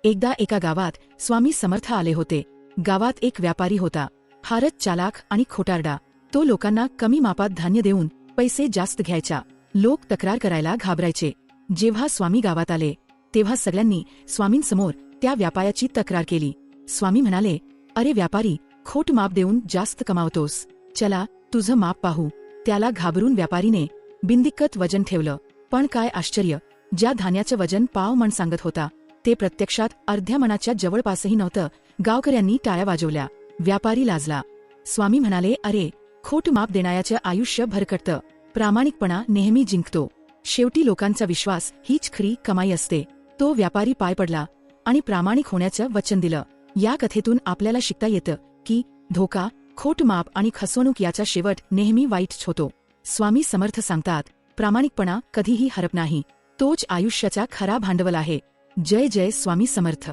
एकदा एका गावात स्वामी समर्थ आले होते। गावात एक व्यापारी होता, फारच चालाक आणि खोटारडा। तो लोकांना कमी मापात धान्य देऊन पैसे जास्त घ्यायचा। लोक तक्रार करायला घाबरायचे। जेव्हा स्वामी गावात आले तेव्हा सगळ्यांनी स्वामींसमोर त्या व्यापाऱ्याची तक्रार केली। स्वामी म्हणाले, अरे व्यापारी, खोट माप देऊन जास्त कमावतोस, चला तुझं माप पाहू। त्याला घाबरून व्यापारीने बिंदिक्कत वजन ठेवलं। पण काय आश्चर्य, ज्या धान्याचं वजन पाव मण सांगत होता ते प्रत्यक्षात अर्ध्या मणाच्या जवळपासही नव्हतं। गावकऱ्यांनी टाळ्या वाजवल्या। व्यापारी लाजला। स्वामी म्हणाले, अरे, खोट माप देणाऱ्याचं आयुष्य भरकटतं, प्रामाणिकपणा नेहमी जिंकतो। शेवटी लोकांचा विश्वास हीच खरी कमाई असते। तो व्यापारी पाय पडला आणि प्रामाणिक होण्याचं वचन दिलं। या कथेतून आपल्याला शिकता येतं की धोका, खोट माप आणि फसवणूक याचा शेवट नेहमी वाईटच होतो। स्वामी समर्थ सांगतात, प्रामाणिकपणा कधीही हरप नाही, तोच आयुष्याचा खरा भांडवल आहे। जय जय स्वामी समर्थ।